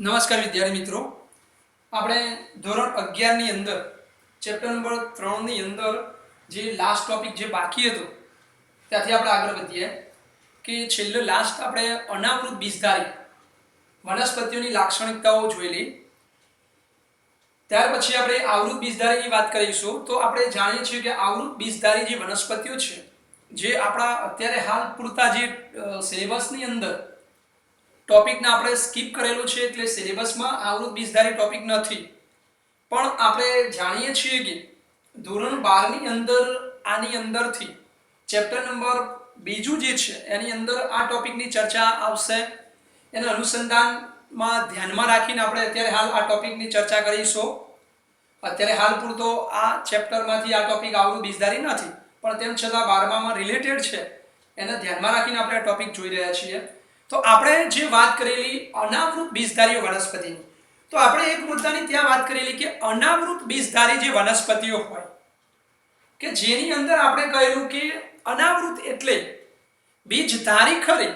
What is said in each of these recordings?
નમસ્કાર વિદ્યાર્થી મિત્રો, આપણે ધોરણ 11 ની અંદર ચેપ્ટર નંબર 3 ની અંદર જે લાસ્ટ ટોપિક જે બાકી હતો ત્યાંથી આપણે આગળ વધીએ કે છેલ્લે લાસ્ટ આપણે અનાવૃત બીજધારી વનસ્પતિઓની લાક્ષણિકતાઓ જોઈ. ત્યાર પછી આપણે આવૃત બીજધારીની વાત કરીશું. તો આપણે જાણીએ છીએ કે આવૃત બીજધારી જે વનસ્પતિઓ છે જે આપણા અત્યારે હાલ પૂરતા જે સિલેબસની અંદર ટોપિકને આપણે સ્કીપ કરેલું છે એટલે સિલેબસમાં આવૃત બીજધારી ટોપિક નથી, પણ આપણે જાણીએ છીએ કે ધોરણ 12 ની અંદર આની અંદરથી ચેપ્ટર નંબર બીજું જે છે એની અંદર આ ટોપિકની ચર્ચા આવશે. એના અનુસંધાનમાં ધ્યાનમાં રાખીને આપણે અત્યારે હાલ આ ટોપિકની ચર્ચા કરીશું. અત્યારે હાલ પૂરતો આ ચેપ્ટરમાંથી આ ટોપિક આવૃત બીજધારી નથી, પણ તેમ છતાં 12માં રિલેટેડ છે એને ધ્યાનમાં રાખીને આપણે આ ટોપિક જોઈ રહ્યા છીએ. તો આપણે જે વાત કરેલી અનાવૃત બીજધારી વનસ્પતિની, તો આપણે એક મુદ્દાની ત્યાં વાત કરેલી કે અનાવૃત બીજધારી જે વનસ્પતિઓ હોય કે જેની અંદર આપણે કહેલું કે અનાવૃત એટલે બીજધારી ખરી.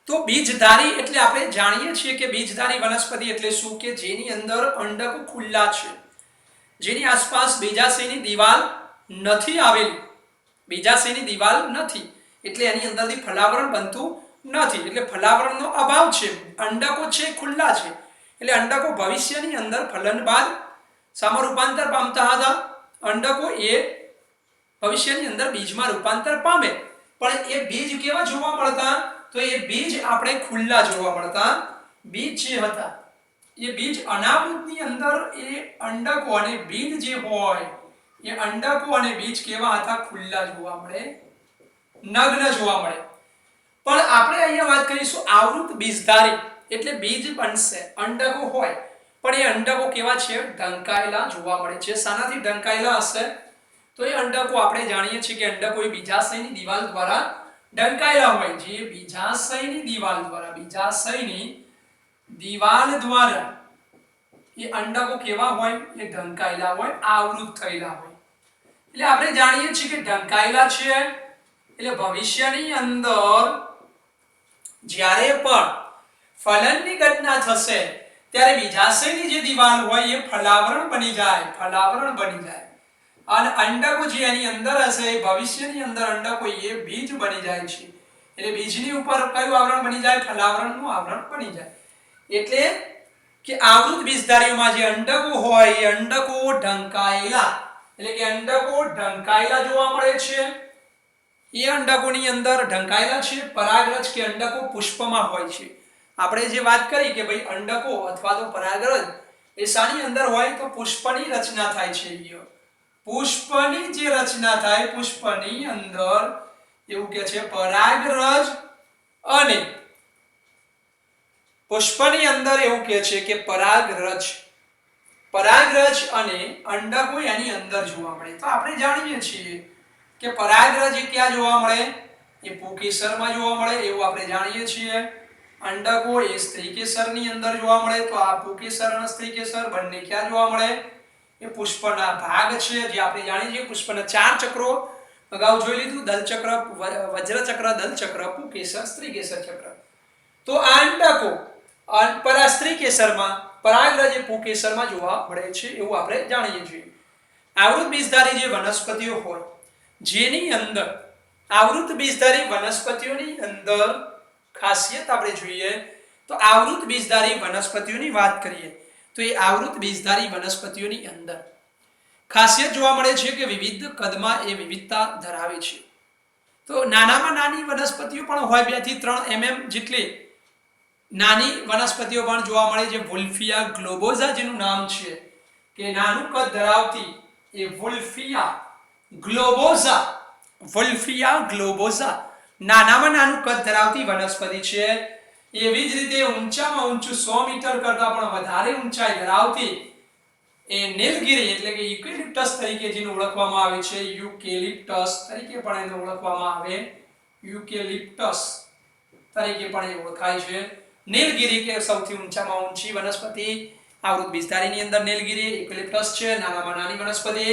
તો બીજધારી એટલે આપણે જાણીએ છીએ કે બીજધારી વનસ્પતિ એટલે શું કે જેની અંદર અંડકો ખુલ્લા છે, જેની આસપાસ બીજાશયની દિવાલ નથી આવેલી. બીજાશયની દિવાલ નથી એટલે એની અંદરથી ફલાવરણ બનતું નથી, એટલે ફલાવરણનો અભાવ છે. અંડકો છે ખુલ્લા છે એટલે અંડકો ભવિષ્યની અંદર ફલન બાદ શામાં રૂપાંતર પામતા હતા. અંડકો એ ભવિષ્યની અંદર બીજમાં રૂપાંતર પામે, પણ એ બીજ કેવા જોવા મળતા? તો એ બીજ આપણે ખુલ્લા જોવા મળતા. બીજ જે હતા એ બીજ અનાવૃતની અંદર એ અંડકો અને બીજ જે હોય એ અંડકો અને બીજ કેવા હતા? ખુલ્લા જોવા મળે, નગ્ન જોવા મળે. પણ આપણે અહીંયા વાત કરીશું આવૃત બીજધારી એટલે બીજ બનશે, અંડકો હોય પણ એ અંડકો કેવા છે? ઢંકાયેલા જોવા મળે છે. શાનાથી ઢંકાયેલા હશે? તો એ અંડકો આપણે જાણીએ છીએ કે અંડકો એ બીજાશયની દિવાલ દ્વારા ઢંકાયેલા હોય. જે બીજાશયની દિવાલ દ્વારા એ અંડકો કેવા હોય? એ ઢંકાયેલા હોય, આવૃત થયેલા હોય. એટલે આપણે જાણીએ છીએ કે ઢંકાયેલા છે એટલે ભવિષ્યની અંદર જ્યારે પણ ફલનની ઘટના થશે ત્યારે બીજાશયની જે દિવાલ હોય એ ફલાવરણ બની જાય. અને અંડકો જે એની અંદર હશે એ ભવિષ્યની અંદર અંડકો એ બીજ બની જાય છે. એટલે બીજની ઉપર કયું આવરણ બની જાય? ફલાવરણનું આવરણ બની જાય. એટલે કે આવૃત બીજધારીઓમાં જે અંડકો હોય એ અંડકો ઢંકાયેલા, એટલે કે અંડકો ઢંકાયેલા જોવા મળે છે. એ અંડકોની અંદર ઢંકાયેલા છે. પરાગરજ કે અંડકો પુષ્પમાં હોય છે. આપણે જે વાત કરી કે ભાઈ અંડકો અથવા તો પરાગરજ એ શાની અંદર હોય? તો પુષ્પની રચના થાય છે. પુષ્પની જે રચના થાય, પુષ્પની અંદર એવું કે છે પરાગરજ, અને પુષ્પની અંદર એવું કે છે કે પરાગરજ અને અંડકો એની અંદર જોવા મળે. તો આપણે જાણીએ છીએ કે પરાગરજ એ ક્યાં જોવા મળે? એ પુંકેસરમાં જોવા મળે એવું આપણે જાણીએ છીએ. અંડકો એ સ્ત્રીકેસરની અંદર જોવા મળે. તો આ પુંકેસર અને સ્ત્રીકેસર બંને ક્યાં જોવા મળે? એ પુષ્પના ભાગ છે. જે આપણે જાણીએ છીએ પુષ્પના 4 ચક્રો અગાઉ જોઈ લીધું: દલ ચક્ર, વજ્ર ચક્ર, દલ ચક્ર, પુંકેસર, સ્ત્રીકેસર ચક્ર. તો આ અંડકો સ્ત્રીકેસરમાં, પરાગરજ એ પુંકેસરમાં જોવા મળે છે એવું આપણે જાણીએ છીએ. આવૃત બીજધારી જે વનસ્પતિઓ હોય જેની અંદર આવૃત બીજધારી વનસ્પતિઓની અંદર ખાસિયત આપણે જોઈએ તો આવૃત બીજધારી વનસ્પતિઓની વાત કરીએ તો એ આવૃત બીજધારી વનસ્પતિઓની અંદર ખાસિયત જોવા મળે છે કે વિવિધ કદમાં એ વિવિધતા ધરાવે છે. તો નાનામાં નાની વનસ્પતિઓ પણ હોય, 2 થી 3 mm જેટલી નાની વનસ્પતિઓ પણ જોવા મળે. જે વુલ્ફિયા ગ્લોબોઝા જેનું નામ છે કે નાનું કદ ધરાવતી એ વુલ્ફિયા ગ્લોબોઝા નાનામાં નાનું કદ ધરાવતી વનસ્પતિ છે. એવી જ રીતે ઊંચામાં ઊંચું 100 મીટર કરતા પણ વધારે ઊંચાઈ ધરાવતી એ નીલગિરી એટલે કે યુકેલિપ્ટસ તરીકે જેને ઓળખવામાં આવે છે, યુકેલિપ્ટસ તરીકે પણ એને ઓળખવામાં આવે, યુકેલિપ્ટસ તરીકે પણ એ ઓળખાય છે. નીલગિરી કે સૌથી ઊંચામાં ઊંચી વનસ્પતિ આવૃત બીજધારીની અંદર નીલગિરી, યુકેલિપ્ટસ છે. નાનામાં નાની વનસ્પતિ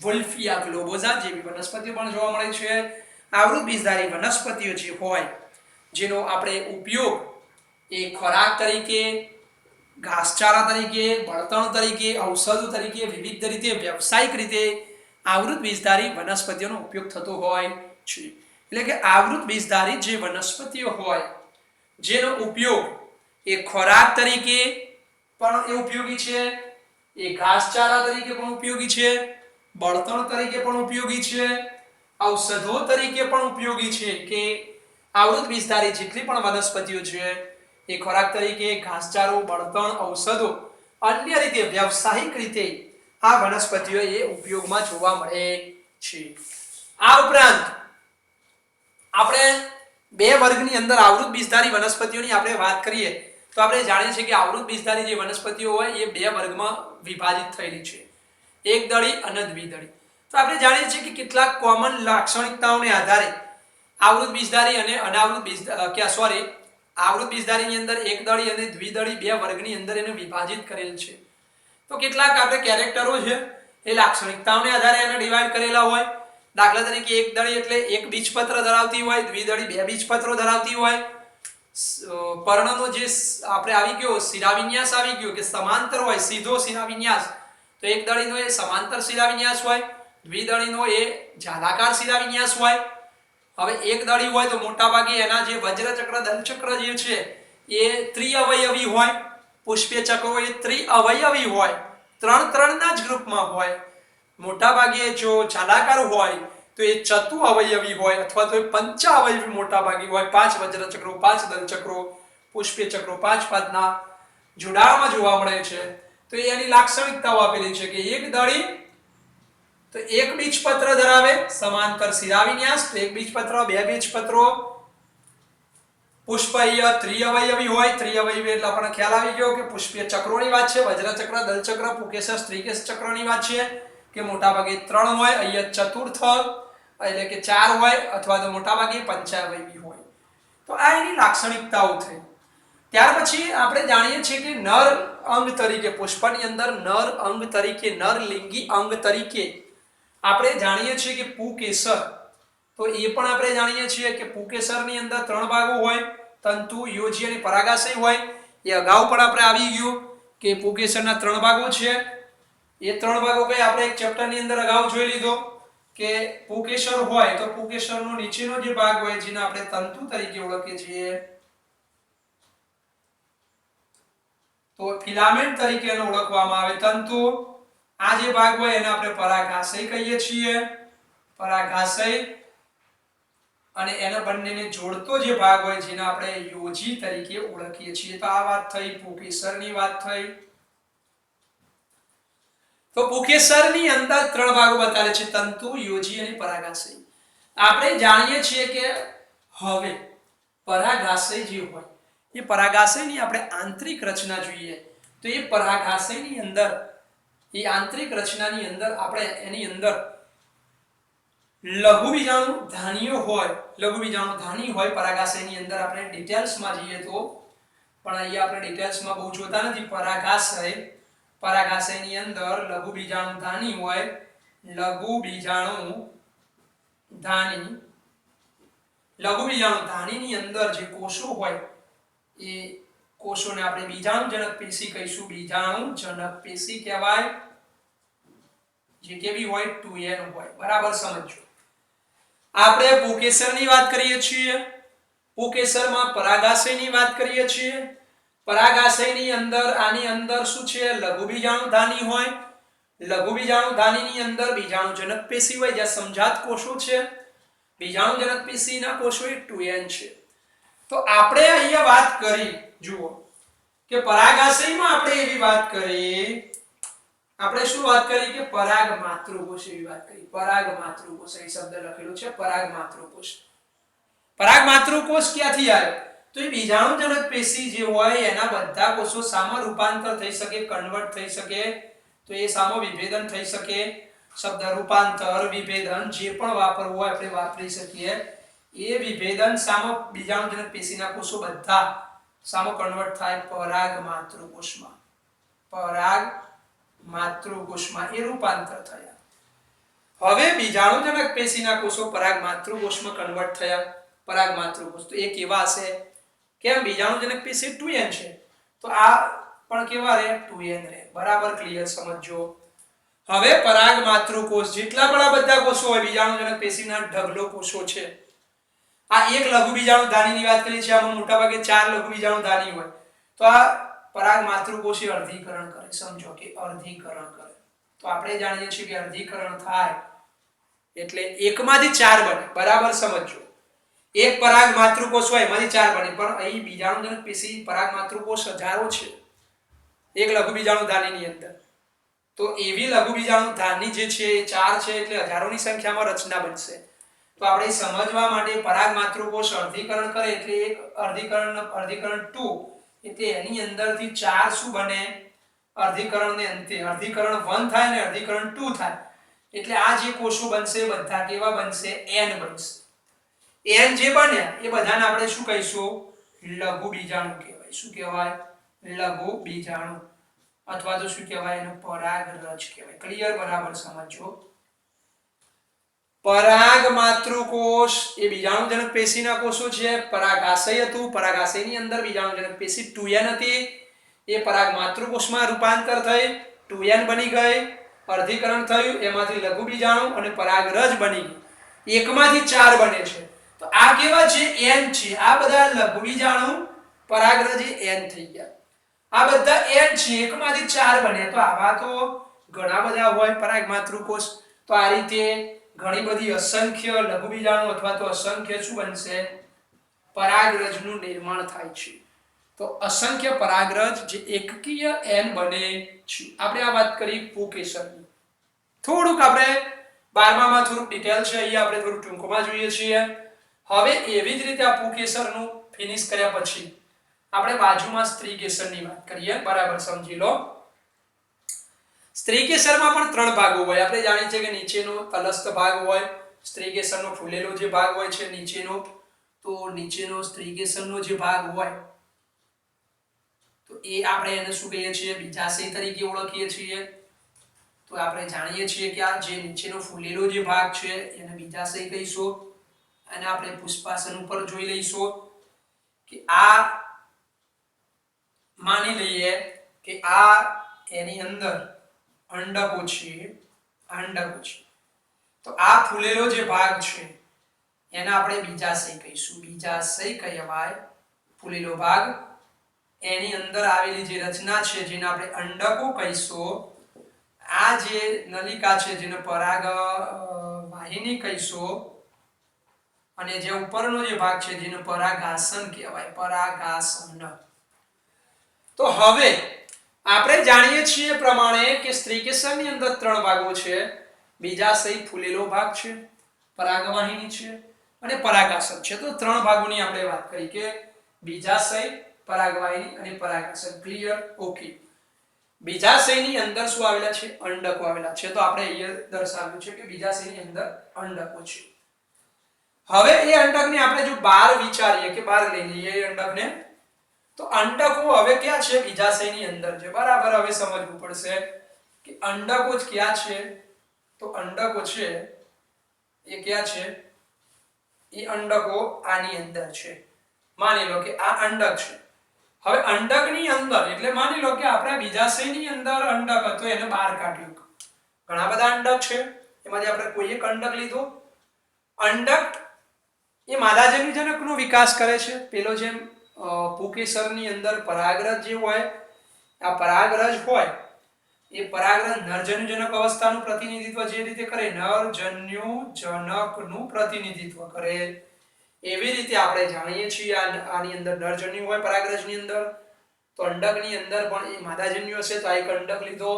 વુલ્ફિયા ગ્લોબોઝા જેવી વનસ્પતિઓ પણ જોવા મળે છે. આવૃત બીજધારી વનસ્પતિઓ જે હોય જેનો આપણે ઉપયોગ એ ખોરાક તરીકે, ઘાસચારા તરીકે, બળતણ તરીકે, ઔષધ તરીકે, વિવિધ રીતે વ્યવસાયિક રીતે આવૃત બીજધારી વનસ્પતિઓનો ઉપયોગ થતો હોય છે. એટલે કે આવૃત બીજધારી જે વનસ્પતિઓ હોય જેનો ઉપયોગ એ ખોરાક તરીકે પણ એ ઉપયોગી છે, એ ઘાસચારા તરીકે પણ ઉપયોગી છે, બળતણ તરીકે પણ ઉપયોગી છે, ઔષધો તરીકે પણ ઉપયોગી છે. કે આવૃત બીજધારી જેટલી પણ વનસ્પતિઓ છે એ ખોરાક તરીકે, ઘાસચારો, બળતણ, ઔષધો, અન્ય રીતે વ્યવસાયિક રીતે આ વનસ્પતિઓ એ ઉપયોગમાં જોવા મળે છે. આ ઉપરાંત આપણે બે વર્ગની અંદર આવૃત બીજધારી વનસ્પતિઓની આપણે વાત કરીએ તો આપણે જાણીએ છીએ કે આવૃત બીજધારી જે વનસ્પતિઓ હોય એ બે વર્ગમાં વિભાજિત થયેલી છે, એકદળી અને દ્વિદળી. તો આપણે જાણીએ છીએ કે કેટલાક કોમન લાક્ષણિકતાઓને આધારે આવૃત બીજધારી અને અનાવૃત આવૃત બીજધારીની અંદર એકદળી અને દ્વિદળી બે વર્ગની અંદર એને વિભાજિત કરેલ છે. તો કેટલાક આપણે કેરેક્ટરો છે એ લાક્ષણિકતાઓને આધારે એને ડિવાઈડ કરેલા હોય. દાખલા તરીકે એકદળી એટલે એક બીજપત્ર ધરાવતી હોય, દ્વિદળી બે બીજપત્રો ધરાવતી હોય. પર્ણનો જે આપણે આવી ગયો શિરાવિન્યાસ આવી ગયો કે સમાંતર હોય, સીધો શિરાવિન્યાસ, તો એકદળીનો એ સમાંતર શિરાવિન્યાસ હોય, દ્વિદળીનો એ જાલાકાર શિરાવિન્યાસ હોય. હવે એકદળી હોય તો મોટાભાગે એના જે વજ્રચક્ર દલચક્ર જે છે એ ત્રિઅવયવી હોય, પુષ્પીય ચક્રો એ ત્રિઅવયવી હોય, ત્રણના જ ગ્રુપમાં હોય. મોટાભાગે જો જાલાકાર હોય તો એ ચતુઅવયવી હોય અથવા તો એ પંચાવયવી મોટાભાગે હોય, 5 વજ્રચક્રો, 5 દલચક્રો, પુષ્પીય ચક્રો 5 પાદના જોડાણમાં જોવા મળે છે. તો એની લાક્ષણિકતાઓ આપેલી છે કે એકદળી તો એક બીજપત્ર ધરાવે, સમાંતર શિરાવિન્યાસ, તો એક બીજપત્ર, બે બીજપત્રો, પુષ્પીય ત્રિઅવયવી હોય, ત્રિઅવયવી એટલે આપણને ખ્યાલ આવી ગયો કે પુષ્પીય ચક્રોની વાત છે, વજ્રચક્ર, દલચક્ર, પુકેસર, સ્ત્રીકેસ ચક્રની વાત છે કે મોટાભાગે 3 હોય, અહીંયા ચતુર્થ એટલે કે 4 હોય અથવા તો મોટાભાગે પંચાવયવી હોય. તો આ એની લાક્ષણિકતાઓ થઈ. ત્યાર પછી આપણે જાણીએ છીએ કે નર અંગ તરીકે પુષ્પની અંદર નર અંગ તરીકે, નર લિંગી અંગ તરીકે આપણે જાણીએ છીએ કે પુકેસર. તો એ પણ આપણે જાણીએ છીએ કે પુકેસરની અંદર 3 ભાગો હોય, તંતુ, યોજી અને પરાગાશય હોય. એ અગાઉ પણ આપણે આવી ગયું કે પુકેસરના 3 ભાગો છે. એ 3 ભાગો કઈ આપણે એક ચેપ્ટરની અંદર અગાઉ જોઈ લીધો કે પુકેસર હોય તો પુકેસરનો નીચેનો જે ભાગ હોય જેને આપણે તંતુ તરીકે ઓળખીએ છીએ, તો ફિલામેન્ટ તરીકે એને ઓળખવામાં આવે તંતુ. આ જે ભાગ હોય એને આપણે પરાગાશય કહીએ છીએ, પરાગાશય. અને એના બંનેને જોડતો જે ભાગ હોય જેને આપણે યોજી તરીકે ઓળખીએ છીએ. તો આ વાત થઈ પુકેસરની વાત થઈ. તો પુકેસરની અંદર 3 ભાગો બતાવે છે, તંતુ, યોજી અને પરાગાશય. આપણે જાણીએ છીએ કે હવે પરાગાશય જે હોય એ પરાગાશયની આપણે આંતરિક રચના જોઈએ તો એ પરાગાશયની અંદર એ આંતરિક રચનાની અંદર આપણે એની અંદર લઘુ બીજાણુ ધાનીઓ હોય, લઘુ બીજાણુ ધાની હોય પરાગાશયની અંદર. આપણે ડિટેલ્સમાં જઈએ તો પણ અહીંયા આપણે ડિટેલ્સમાં બહુ જોતા નથી. પરાગાશયની અંદર લઘુ બીજાણુ ધાની હોય, લઘુ બીજાણુ ધાનીની અંદર જે કોષો હોય એ કોષોને આપણે બીજાણુજનક પેશી કહીશું. બીજાણુજનક પેશી કહેવાય, જે કેવી હોય 2n હોય. બરાબર સમજો. આપણે પુકેસરની વાત કરીએ છીએ, પુકેસરમાં પરાગાશયની વાત કરીએ છીએ. પરાગાશયની અંદર આની અંદર શું છે, લઘુ બીજાણુ ધાની હોય. લઘુ બીજાણુ ધાનીની અંદર બીજાણુજનક પેશી હોય, જ્યાં સમજાત કોષો છે. બીજાણુજનક પેશીના કોષો એ 2n છે. તો આપણે અહીંયા વાત કરી, જુઓ કે પરાગાશયમાં આપણે એવી વાત કરી, આપણે શું વાત કરી કે પરાગ માતૃકોષ એવી વાત કરી. પરાગ માતૃકોષ એ શબ્દ લખેલો છે, પરાગ માતૃકોષ. પરાગ માતૃકોષ ક્યાંથી આવ્યો? તો એ બીજાણુજનક પેશી જે હોય એના બધા કોષો સામો રૂપાંતર થઈ શકે, કન્વર્ટ થઈ શકે. તો એ સામો વિભેદન થઈ શકે. શબ્દ રૂપાંતર, વિભેદન જે પણ વાપરવું હોય આપણે વાપરી શકીએ. એ વિભેદન સામો બીજાણુજનક પેશીના કોષો બધા સામો કન્વર્ટ થાય પરાગ માતૃકોષમાં. પરાગ માતૃકોષમાં એ રૂપાંતર થયા. હવે બીજાણુજનક પેશીના કોષો પરાગ માતૃકોષમાં કન્વર્ટ થયા. પરાગ માતૃકોષ તો એ કેવા હશે? કેમ? બીજાણુજનક પેશી 2n છે. તો આ પણ કેવા રહે 2n રહે. બરાબર ક્લિયર સમજો. હવે પરાગ માતૃકોષ જેટલા પણ આ બધા કોષો હોય બીજાણુજનક પેશીના ઢગલો કોષો છે. આ એક લઘુ બીજાણુધાનીની વાત કરી છે. આમાં મોટાભાગે 4 લઘુ બીજાણુધાની હોય. તો આ પરાગ માતૃકોષી અર્ધીકરણ કરે. સમજો કે અર્ધીકરણ કરે. તો આપણે જાણીએ છીએ કે અર્ધીકરણ થાય એટલે એકમાંથી 4 બને. બરાબર સમજો. એક પરાગ માતૃકોષ હોય એમાંથી 4 બને, પણ અહીં બીજાણુજનક પેશી પરાગ માતૃકોષ હજારો છે એક લઘુ બીજાણુધાનીની અંદર. તો એવી લઘુ બીજાણુધાની જે છે એ 4 છે એટલે હજારોની સંખ્યામાં રચના બનશે. તો આપણે સમજવા માટે પરાગ માતૃકોષ અર્ધીકરણ કરે એટલે એક અર્ધીકરણ 2 એટલે એની અંદરથી 4 શું બને અર્ધીકરણને અંતે અર્ધીકરણ 1 થાય ને અર્ધીકરણ 2 થાય એટલે આ જે કોષો બનશે બધા કેવા બનશે n બનશે. n જે બન્યા એ બધાને આપણે શું કહીશું લઘુ બીજાણુ કહેવાય. શું કહેવાય લઘુ બીજાણુ અથવા તો શું કહેવાય એનો પરાગરજ કહેવાય. ક્લિયર બરાબર સમજો. પરાગ માતૃકોષ એ બીજાણુજનક પેશીના કોષો છે. પરાગાશય હતું. પરાગાશયની અંદર બીજાણુજનક પેશી 2n હતી. એ પરાગ માતૃકોષમાં રૂપાંતર થઈ 2n બની ગઈ. અર્ધીકરણ થયું એમાંથી લઘુ બીજાણુ અને પરાગરજ બની ગઈ. એકમાંથી 4 બને છે. તો આ કેવા છે n છે. આ બધા લઘુ બીજાણુ પરાગરજ એ n થઈ ગયા. આ બધા n છે એકમાંથી 4 બને. તો આવા તો ઘણા બધા હોય પરાગ માતૃકોષ. તો આ રીતે ઘણી બધી અસંખ્ય લઘુ બીજાણુ અથવા તો અસંખ્ય શું બનશે પરાગરજનું નિર્માણ થાય છે. તો અસંખ્ય પરાગરજ જે એકકીય n બને છે. આપણે આ વાત કરી પુંકેસરની. થોડુંક આપણે 12માં થોડુંક ડિટેલ છે, અહીંયા આપણે થોડું ટૂંકમાં જોઈએ છીએ. હવે એવી જ રીતે આ પુંકેસરનું ફિનિશ કર્યા પછી આપણે બાજુમાં સ્ત્રીકેસરની વાત કરીએ. બરાબર સમજી લો. સ્ત્રીકેસરમાં પણ 3 ભાગો હોય. આપણે જાણીએ છીએ કે નીચેનો તલસ્થ ભાગ હોય, સ્ત્રીકેસરનો ફૂલેલો જે ભાગ હોય છે નીચેનો, તો નીચેનો સ્ત્રીકેસરનો જે ભાગ હોય તો એ આપણે એને શું કહીએ છીએ બીજાશય તરીકે ઓળખીએ છીએ. તો આપણે જાણીએ છીએ કે આ જે નીચેનો ફૂલેલો જે ભાગ છે એને બીજાશય કહીશું. અને આપણે પુષ્પાસન ઉપર જોઈ લઈશું કે આ માની લઈએ કે આ એની અંદર અંડકો છે. અંડકો છે. તો આ ફૂલેલો જે ભાગ છે એને આપણે બીજાશય કહીશું. બીજાશય કહેવાય ફૂલેલો ભાગ. એની અંદર આવેલી જે રચના છે જેને આપણે અંડકો કહીશું. આ જે નલિકા છે જેને પરાગ વાહિની કહીશું. અને જે ઉપરનો જે ભાગ છે જેને પરાગાસન કહેવાય. પરાગાસન. તો હવે આપણે જાણીએ છીએ પ્રમાણે કે સ્ત્રીકેસરની અંદર 3 ભાગો છે. બીજાશય ફૂલેલો ભાગ છે, પરાગવાહિની છે અને પરાગાસન છે. તો 3 ભાગોની આપણે વાત કરી કે બીજાશય, પરાગવાહિની અને પરાગાસન. ક્લિયર? ઓકે. બીજાશયની અંદર શું આવેલા છે અંડકો આવેલા છે. તો આપણે અહીંયા દર્શાવ્યું છે કે બીજાશયની અંદર અંડકો છે. હવે એ અંડકને આપણે જો બહાર વિચારીએ કે બહાર લઈ લઈએ એ અંડકને, તો અંડકો હવે ક્યાં છે બીજાશયની અંદર છે. બરાબર હવે સમજવું પડશે કે અંડકો જ ક્યાં છે. તો અંડકો છે એ ક્યાં છે એ અંડકો આની અંદર છે. માની લો કે આ અંડક છે. હવે અંડકની અંદર એટલે માની લો કે આપણે બીજાશયની અંદર અંડક હતો એને બહાર કાઢ્યું. ઘણા બધા અંડક છે એમાંથી આપણે કોઈ એક અંડક લીધો. અંડક એ માદાજન્યુજનકનો વિકાસ કરે છે. પેલો જેમ પુંકેસરની અંદર પરાગરજ જે હોય આ પરાગરજ હોય એ પરાગરજ નરજન્યુજનક અવસ્થાનું પ્રતિનિધિત્વ જે રીતે કરે નરજન્યુજનકનું પ્રતિનિધિત્વ કરે એવી રીતે આપણે જાણીએ છીએ આની અંદર નરજન્યુ હોય પરાગરજની અંદર. તો અંડકની અંદર પણ એ માદાજન્યુ હશે તો આ એક અંડક લીધો.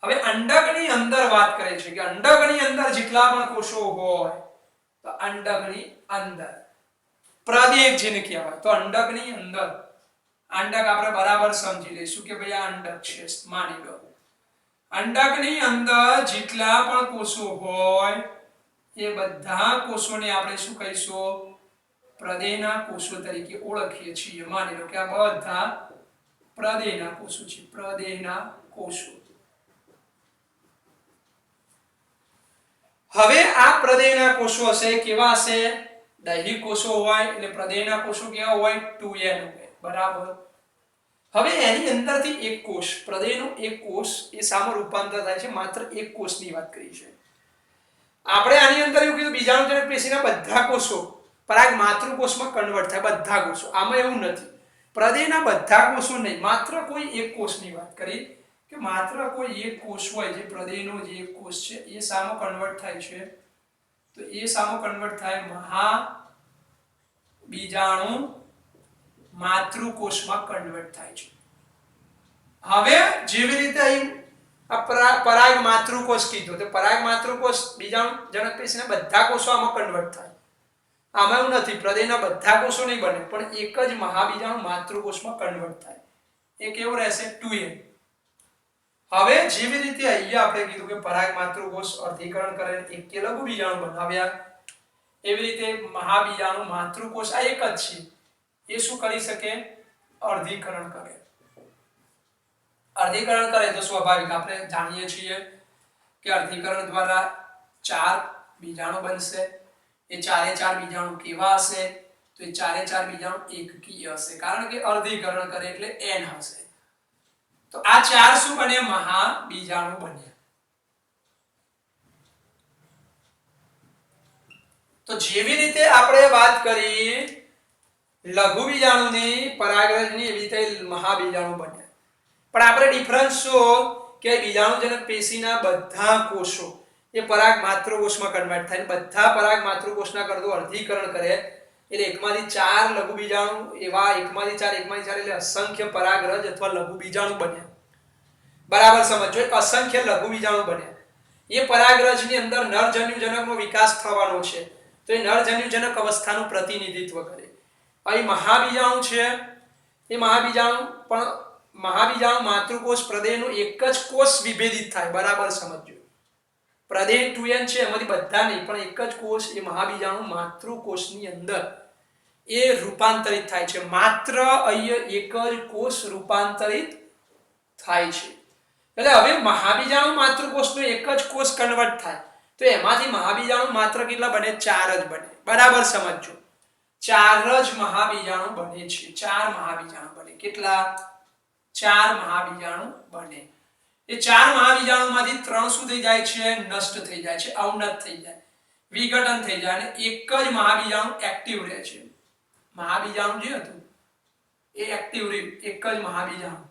હવે અંડકની અંદર વાત કરે છે કે અંડકની અંદર જેટલા પણ કોષો હોય તો અંડકની અંદર પ્રદેહ જેને કહેવાય. તો અંડકની અંદર અંડક આપણે બરાબર સમજી લઈશું કે ભાઈ આ અંડક છે. માની લો અંડકની અંદર જેટલા પણ કોષો હોય એ બધા કોષોને આપણે શું કહીશું પ્રદેહના કોષો તરીકે ઓળખીએ છીએ. માની લો કે આ બધા પ્રદેહના કોષો છે. પ્રદેહના કોષો. હવે આ પ્રદેહના કોષો હશે કેવા હશે દૈહિક કોષો હોય એટલે પ્રદેહના કોષો કેવા હોય 2n હોય. બરાબર. હવે એની અંદરથી એક કોષ, પ્રદેહનો એક કોષ એ સામો રૂપાંતર થાય છે, માત્ર એક કોષની વાત કરી છે આપણે. આની અંદર એવું કીધું બીજાણુજનક પેશીના બધા કોષો પરાગ માતૃકોષમાં કન્વર્ટ થાય, બધા કોષો. આમાં એવું નથી, પ્રદેહના બધા કોષો નહીં, માત્ર કોઈ એક કોષની વાત કરી કે માત્ર કોઈ એક કોષ હોય જે પ્રદેહનો જે એક કોષ છે એ સામો કન્વર્ટ થાય છે, તો એ સામો કન્વર્ટ થાય મહાબીજાણુ માતૃકોષમાં કન્વર્ટ થાય છે. હવે જેવી રીતે અહીં પરાગ માતૃકોષ કીધું, તો પરાગ માતૃકોષ બીજાણુજનક પેશીના બધા કોષો આમાં કન્વર્ટ થાય. આમાં એવું નથી, પ્રદેહના બધા કોષો નહીં બને, પણ એક જ મહાબીજાણુ માતૃકોષમાં કન્વર્ટ થાય. એ કેવું રહેશે? 2n. હવે જેવી રીતે અહીંયા આપણે કીધું કે પરાગ માતૃકોષ અર્ધીકરણ કરે એકે લઘુ બીજાણુ બનાવ્યા, એવી રીતે મહાબીજાણુ માતૃકોષ આ એક જ છે, એ શું કરી શકે? અર્ધીકરણ કરે. અર્ધીકરણ કરે તો સ્વાભાવિક આપણે જાણીએ છીએ કે અર્ધીકરણ દ્વારા 4 બીજાણુ બનશે. એ 4 4 બીજાણુ કેવા હશે? તો એ 4 4 બીજાણુ એકકીય હશે, કારણ કે અર્ધીકરણ કરે એટલે n હશે. તો આ 4 શું બને? મહાબીજાણુ બને. તો જેવી રીતે આપણે વાત કરી લઘુ બીજાણુની, પરાગરજની, એવી રીતે મહાબીજાણુ બને. પણ આપણે ડિફરન્સ શું કે બીજાણુજનક પેશીના બધા કોષો એ પરાગ માતૃકોષમાં કન્વર્ટ થાય, બધા પરાગ માતૃકોષના કરતો અર્ધીકરણ કરે એટલે એકમાંથી 4 લઘુ બીજાણુ, એવા એકમાંથી 4 એટલે અસંખ્ય પરાગરજ અથવા લઘુ બીજાણુ બન્યા. બરાબર સમજો, એક અસંખ્ય લઘુ બીજાણુ બન્યા. એ પરાગરજની અંદર નરજન્યુજનકનો વિકાસ થવાનો છે, તો એ નરજન્યુજનક અવસ્થાનું પ્રતિનિધિત્વ કરે. અહીં મહાબીજાણુ છે, એ મહાબીજાણુ પણ મહાબીજાણુ માતૃકોષ પ્રદેહનો એક જ કોષ વિભેદિત થાય. બરાબર સમજો, પ્રદેહ 2n છે એમાંથી બધા નહીં, પણ એક જ કોષ એ મહાબીજાણુ માતૃકોષની અંદર એ રૂપાંતરિત થાય છે. માત્ર અહીંયા એક જ કોષ રૂપાંતરિત થાય છે. એટલે હવે મહાબીજાણુ માતૃકોષનો એક જ કોષ કન્વર્ટ થાય તો એમાંથી મહાબીજાણુ માત્ર કેટલા બને? 4 જ બને. બરાબર સમજો, 4 જ મહાબીજાણુ બને છે. 4 મહાબીજાણુ બને. કેટલા? 4 મહાબીજાણુ બને. એ 4 મહાબીજાણુમાંથી 3 શું થઈ જાય છે? નષ્ટ થઈ જાય છે, અવનત થઈ જાય, વિઘટન થઈ જાય, અને એક જ મહાબીજાણુ એક્ટિવ રહે છે. મહાબીજાણુ જે હતું એ એક્ટિવ રહ્યું, એક જ મહાબીજાણુ.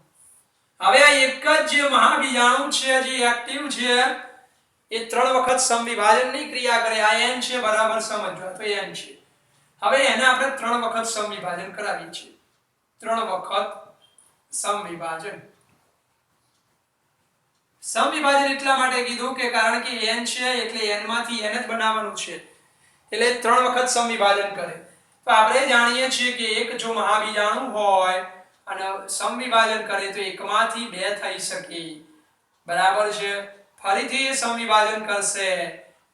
હવે આ એક જ જે મહાબીજાણુ છે જે એક્ટિવ છે એ 3 વખત સમવિભાજનની ક્રિયા કરે. આ n છે, બરાબર સમજો, તો n છે. હવે એને આપણે 3 વખત સમવિભાજન કરાવીએ છીએ. 3 વખત સમવિભાજન. સમવિભાજન એટલા માટે કીધું કે કારણ કે n છે એટલે n માંથી n જ બનાવવાનું છે, એટલે 3 વખત સમવિભાજન કરે. તો આપણે જાણીએ છીએ કે એક જો મહાબીજાણુ હોય અને સમવિભાજન કરે તો એકમાંથી 2 થઈ શકે. બરાબર છે. ફરીથી સમવિભાજન કરશે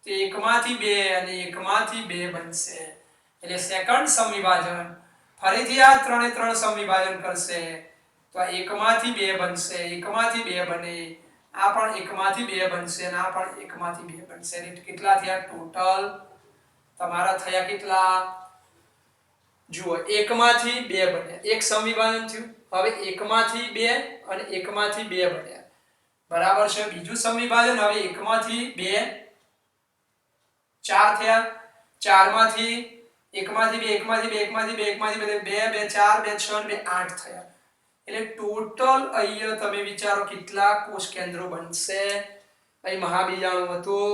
તો એકમાંથી 2 અને એકમાંથી 2 બનશે, એટલે સેકન્ડ સમવિભાજન. ફરીથી આ 3 એ 3 સમવિભાજન કરશે તો આ એકમાંથી 2 બનશે, એકમાંથી 2 બને, આ પણ એકમાંથી 2 બનશે અને આ પણ એકમાંથી 2 બનશે. એટલે કેટલા થયા ટોટલ? તમારા થયા કેટલા? જુઓ, એકમાંથી 2 બન્યા, એક સમવિભાજન થયું. હવે એકમાંથી 2 અને એકમાંથી 2 બન્યા. બરાબર છે. બીજું સમવિભાજન, હવે એકમાંથી 2 4 થયા, 4 માંથી એકમાંથી 2, એકમાંથી 2, એકમાંથી 2, એકમાંથી 2, 2 4, 2 6, 2 8 થયા. એટલે ટોટલ અહીંયા તમે વિચારો કેટલા કોષ કેન્દ્રો બનશે. અહીં મહાબીજાણુ હતું,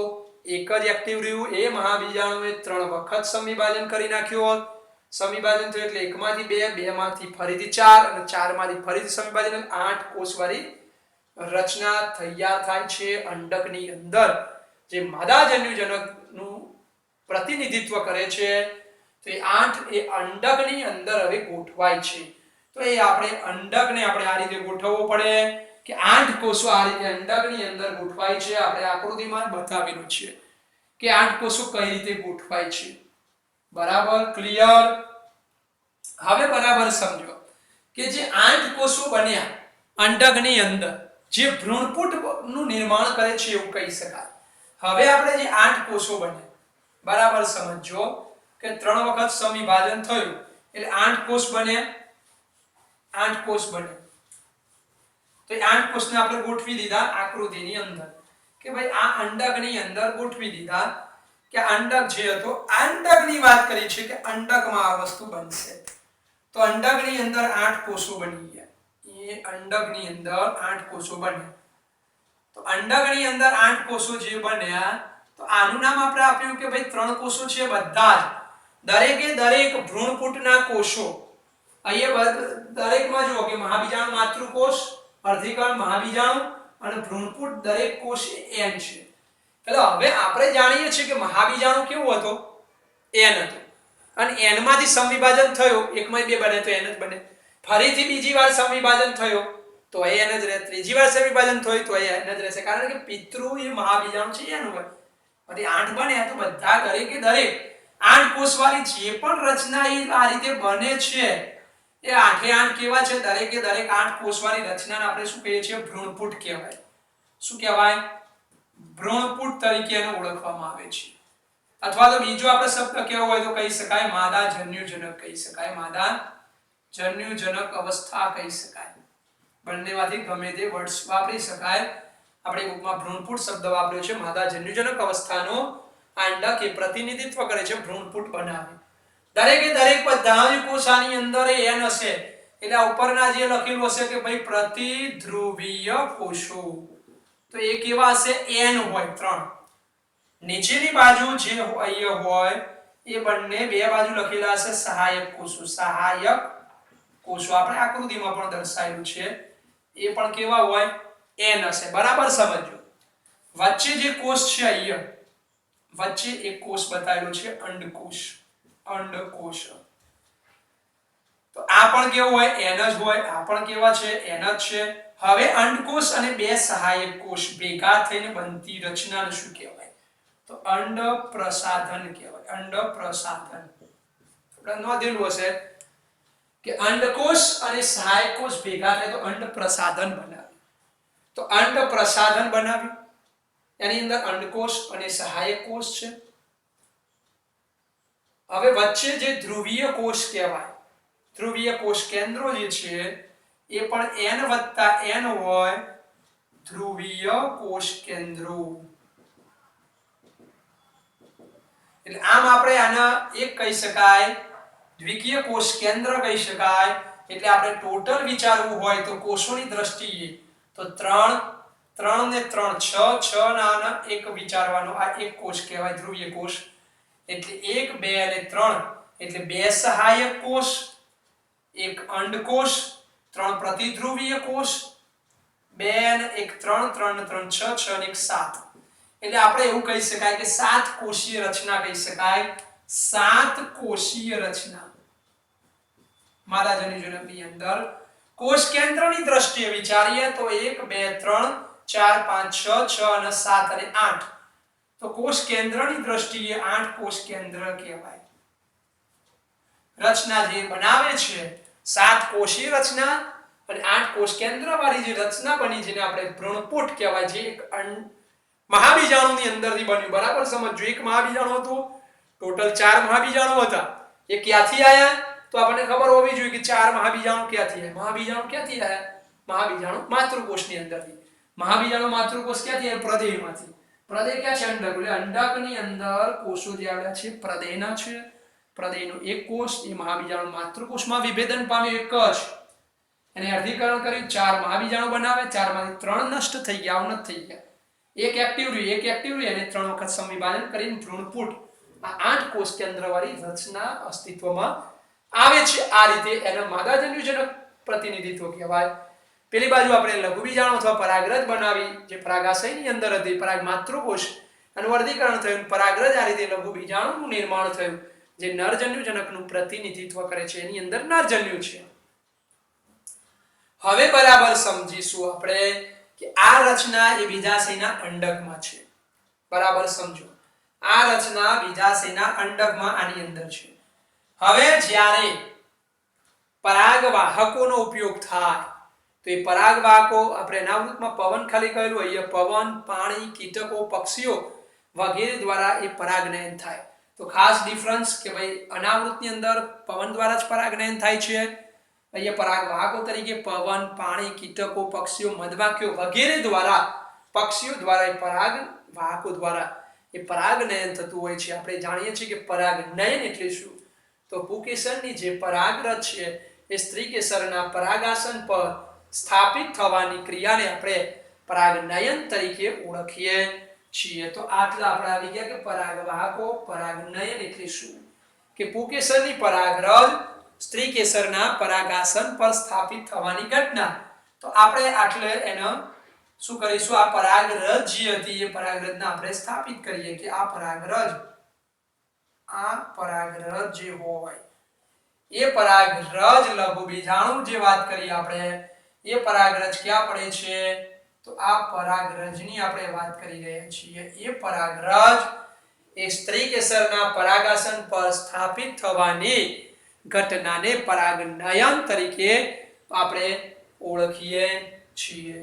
એક જ એક્ટિવ રહ્યું, એ મહાબીજાણુએ 3 વખત સમવિભાજન કરી નાખ્યું. સમવિભાજન થયું એટલે એકમાંથી 2, 2 માંથી ફરીથી 4 અને 4 માંથી ફરીથી સમવિભાજન, 8 કોષવાળી રચના તૈયાર થાય છે અંડકની અંદર, જે માદાજન્યુજનકનું પ્રતિનિધિત્વ કરે છે. તો એ 8 એ અંડકની અંદર હવે ગોઠવાય છે. તો એ આપણે અંડકને આપણે આ રીતે ગોઠવવો પડે કે 8 કોષો આ રીતે અંડકની અંદર ગોઠવાય છે. આપણે આકૃતિમાં બતાવેલું છે કે 8 કોષો કઈ રીતે ગોઠવાય છે. બરાબર ક્લિયર? હવે બરાબર સમજો કે જે 8 કોષો બન્યા અંડકની અંદર, જે ભ્રૂણપુટનું નિર્માણ કરે છે એવું કહી શકાય. હવે આપણે જે 8 કોષો બન્યા, બરાબર સમજો કે 3 વખત સમવિભાજન થયું એટલે 8 કોષ બન્યા. 8 કોષ બન્યા. તો એ 8 કોષને આપણે ગોઠવી દીધા આકૃતિની અંદર કે ભાઈ આ અંડકની અંદર ગોઠવી દીધા કે અંડક જે હતો અંડકની વાત કરી છે કે અંડકમાં આ વસ્તુ બનશે તો અંડકની અંદર 8 કોષો બની ગયા એ અંડકની અંદર 8 કોષો બન્યા તો અંડકની અંદર 8 કોષો જે બન્યા તો આનું નામ આપણે આપ્યું કે ભાઈ 3 કોષો છે બધા જ દરેકે દરેક ભ્રૂણપુટના કોષો અહીંયા દરેકમાં જુઓ કે મહાબીજાણુ માતૃકોષ અર્ધીકરણ મહાબીજાણુ અને ભ્રૂણપુટ દરેક કોષ n છે એટલે હવે આપણે જાણીએ છીએ કે મહાબીજાણુ કેવો હતો n હતો અને n માંથી સમવિભાજન થયો એકમાં બે બને તો n જ બને ફરીથી બીજી વાર સમવિભાજન થયો તો એ n જ રહે ત્રીજી વાર સમવિભાજન થયો તો એ n જ રહેશે કારણ કે પિતૃ એ મહાબીજાણુ છે n હોય અને 8 બને તો બધા દરેકે દરેક 8 કોષવાળી જે પણ રચના એ આ રીતે બને છે એ 8 કેવા છે દરેકે દરેક 8 કોષવાળી રચનાને આપણે શું કહીએ છીએ ભ્રૂણપુટ કહેવાય શું કહેવાય ભ્રૂણપુટ તરીકે એને ઓળખવામાં આવે છે અથવા તો બીજો આપણે શબ્દ કેવો હોય તો કહી શકાય માદા જન્યુજનક કહી શકાય માદા જન્યુજનક અવસ્થા કહી શકાય બંનેમાંથી ગમે તે વર્ડ્સ વાપરી શકાય આપણે બુકમાં ભ્રૂણપુટ શબ્દ વાપર્યો છે માદા જન્યુજનક અવસ્થાનો અંડક એ પ્રતિનિધિત્વ કરે છે ભ્રૂણપુટ બનાવે દરેકે દરેક બધા જ કોષાની અંદર n હશે એટલે ઉપરના જે લખેલું હશે કે ભાઈ પ્રતિધ્રુવીય કોષો તો એ કેવા હશે n હોય 3 નીચેની બાજુ જે અહીંયા હોય એ બંને બે બાજુ લખેલા હશે સહાયક કોષો આપણે આકૃતિમાં પણ દર્શાવેલું છે એ પણ કેવા હોય n હશે બરાબર સમજો વચ્ચે જે કોષ છે અહીંયા વચ્ચે એક કોષ બતાવેલો છે અંડકોષ તો આ પણ કેવો હોય n જ હોય આ પણ કેવા છે n જ છે હવે અંડકોષ અને બે સહાયક કોષ ભેગા થઈને બનતી રચનાને શું કહેવાય તો અંડ પ્રસાધન કહેવાય અંડ પ્રસાધન આપણે નોંધેલું હશે કે અંડકોષ અને સહાયક કોષ ભેગા થાય તો અંડ પ્રસાધન બનાવે તો અંડ પ્રસાધન બનાવ્યું એની અંદર અંડકોષ અને સહાયક કોષ છે હવે વચ્ચે જે ધ્રુવીય કોષ કહેવાય ધ્રુવીય કોષ કેન્દ્રો જે છે એ પણ n + n હોય ધ્રુવીય કોષ કેન્દ્રો એટલે આમ આપણે આના એક કહી શકાય દ્વિકીય કોષ કેન્દ્ર કહી શકાય એટલે આપણે ટોટલ વિચારવું હોય તો કોષોની દ્રષ્ટિએ તો 3 ને 3 6 ના એક વિચારવાનો આ એક કોષ કહેવાય ધ્રુવીય કોષ એટલે 1 2 અને 3 એટલે બે સહાયક કોષ એક અંડકોષ 3 પ્રતિધ્રુવીય કોષ 2 અને 1 3 3 ને 3 6 6 અને 1 7 એટલે આપણે એવું કહી શકાય કે 7 કોષીય રચના કહી શકાય 7 કોષીય રચના માદા જન્યુજનકની અંદર કોષ કેન્દ્રની દ્રષ્ટિએ વિચારીએ તો 1 2 3 4 5 6 6 અને 7 અને 8 તો કોષ કેન્દ્રની દ્રષ્ટિએ 8 કોષ કેન્દ્ર કહેવાય રચના જે બનાવે છે 7 કોષીય રચના અને 8 કોષ કેન્દ્ર વાળી જે રચના બની જેને આપણે ભ્રૂણપુટ કહેવાય જે એક મહાબીજાણુની અંદરથી બન્યું બરાબર સમજો એક મહાબીજાણુ હતું ટોટલ 4 મહાબીજાણુ હતા એ ક્યાંથી આયા તો આપણને ખબર હોવી જોઈએ કે 4 મહાબીજાણુ ક્યાંથી આયા મહાબીજાણુ માતૃકોષની અંદરથી મહાબીજાણુ માતૃકોષ ક્યાંથી આયા પ્રદેહમાંથી પ્રદેહ ક્યાં છે અંડક એટલે અંડકની અંદર કોષો જે આવેલા છે પ્રદેહના છે પ્રદેહનો એક કોષ એ મહાબીજાણુ માતૃકોષમાં વિભેદન પામ્યો એક જ એને અર્ધીકરણ કર્યું 4 મહાબીજાણુ બનાવે 4 માંથી 3 નષ્ટ થઈ ગયા અવનત થઈ ગયા એક એક્ટિવ રહ્યું અને 3 વખત સંવિભાજન કરીને ભ્રૂણપુટ આ 8 કોષ કેન્દ્રવાળી રચના અસ્તિત્વમાં આવે છે આ રીતે એને માદા જન્યુજનક પ્રતિનિધિત્વ કહેવાય પેલી બાજુ આપણે લઘુબીજાણુ અથવા પરાગરજ બનાવી જે પરાગાશયની અંદર હતી પરાગ માતૃકોષ અને વર્ગીકરણ થયું પરાગરજ આ રીતે લઘુબીજાણુનું નિર્માણ થયું જે નરજન્યુજનકનું પ્રતિનિધિત્વ કરે છે એની અંદર નરજન્યુ છે હવે બરાબર સમજીશું આપણે કે આ રચના એ બીજાશયના અંડકમાં છે બરાબર સમજો આ રચના બીજાશયના અંડકમાં આની અંદર છે હવે જ્યારે પરાગવાહકોનો ઉપયોગ થાય તો એ પરાગવાહકો આપણે અનાવૃતમાં પવન ખાલી કહેલું અહીંયા પવન પાણી કીટકો પક્ષીઓ વગેરે દ્વારા એ પરાગનયન થાય તો ખાસ ડિફરન્સ કે ભાઈ અનાવૃતની અંદર પવન દ્વારા જ પરાગનયન થાય છે અહીંયા પરાગવાહકો તરીકે પવન, પાણી, કીટકો, પક્ષીઓ, મધમાખીઓ વગેરે દ્વારા, પક્ષીઓ દ્વારા, પરાગવાહકો દ્વારા એ પરાગનયન થતું હોય છે. આપણે જાણીએ છીએ કે પરાગનયન એટલે શું? તો પુંકેસરની જે પરાગરજ છે એ સ્ત્રી કેસરના પરાગાસન પર સ્થાપિત થવાની ક્રિયાને આપણે પરાગનયન તરીકે ઓળખીએ છીએ. તો આટલા આપણે આવી ગયા કે પરાગવાહકો, પરાગનયન એટલે શું? કે પુંકેસરની પરાગરજ સ્ત્રી કેસરના પરાગાસન પર સ્થાપિત થવાની ઘટના. તો આપણે આટલે એનો શું કરીશું? આ પરાગરજ જે હતી એ પરાગરજને આપણે સ્થાપિત કરીએ કે આ પરાગરજ જે હોય એ પરાગરજ લઘુ બીજાણુ જે વાત કરી આપણે એ પરાગરજ ક્યાં પડે છે? તો આ પરાગરજની આપણે વાત કરી રહ્યા છીએ. એ પરાગરજ એ સ્ત્રી કેસરના પરાગાસન પર સ્થાપિત થવાની ઘટનાને પરાગનયન તરીકે આપણે ઓળખીએ છીએ.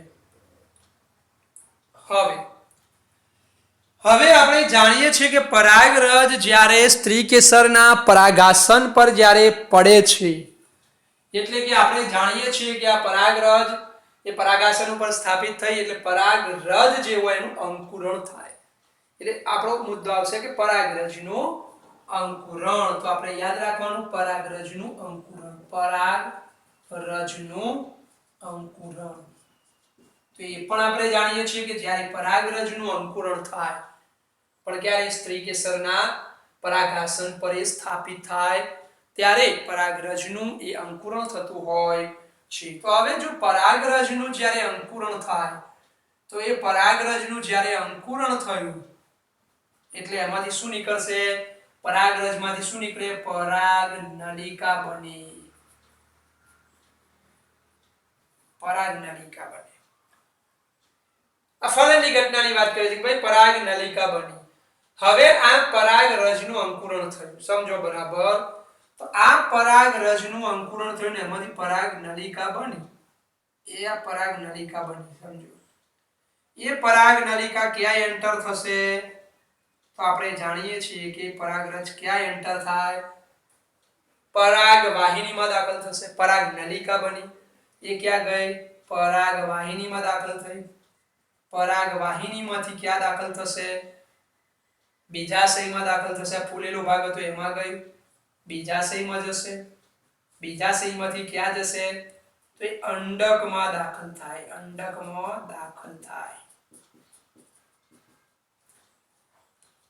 હવે આપણે જાણીએ છીએ કે પરાગરજ જ્યારે સ્ત્રી કેસરના પરાગાસન પર જ્યારે પડે છે, એટલે કે આપણે જાણીએ છીએ કે આ પરાગરજ એ પરાગાસન ઉપર સ્થાપિત થઈ એટલે પરાગરજ જે હોય એનું અંકુરણ થાય. એટલે આપણો મુદ્દો આવશે કે પરાગરજનું અંકુરણ. તો આપણે યાદ રાખવાનું પરાગરજનું અંકુરણ, પરાગરજનું અંકુરણ. તો એ પણ આપણે જાણીએ છીએ કે જ્યારે પરાગરજનું અંકુરણ થાય પણ ક્યારે સ્ત્રી કેસરના પરાગાસન પર એ સ્થાપિત થાય ત્યારે પરાગરજનું એ અંકુરણ થતું હોય છે. તો હવે જો પરાગરજનું જ્યારે અંકુરણ થાય તો એ પરાગરજનું જ્યારે અંકુરણ થયું એટલે એમાંથી શું નીકળશે? પરાગરજમાંથી શું નીકળે? પરાગનલિકા બની. પરાગનલિકા બની. આ ફલનની ઘટનાની વાત કરીએ છીએ કે ભાઈ પરાગનલિકા બની. હવે આ પરાગરજનું અંકુરણ થયું, સમજો બરાબર. તો આ પરાગરજનું અંકુરણ થયું ને એમાંથી પરાગનલિકા બની. એ આ પરાગનલિકા બની, સમજો. એ પરાગનલિકા ક્યાં એન્ટર થશે? તો આપણે જાણીએ છીએ કે પરાગરજ ક્યાં એન્ટર થાય? પરાગવાહિનીમાં દાખલ થશે. પરાગનલિકા બની એ ક્યાં ગઈ? પરાગવાહિનીમાં દાખલ થઈ. પરાગવાહિનીમાંથી ક્યાં દાખલ થશે? બીજાશયમાં દાખલ થશે. ફૂલેલો ભાગ હતો એમાં ગઈ, બીજાશયમાં જશે. બીજાશયમાંથી ક્યાં જશે? તો એ અંડકમાં દાખલ થાય. અંડકમાં દાખલ થાય.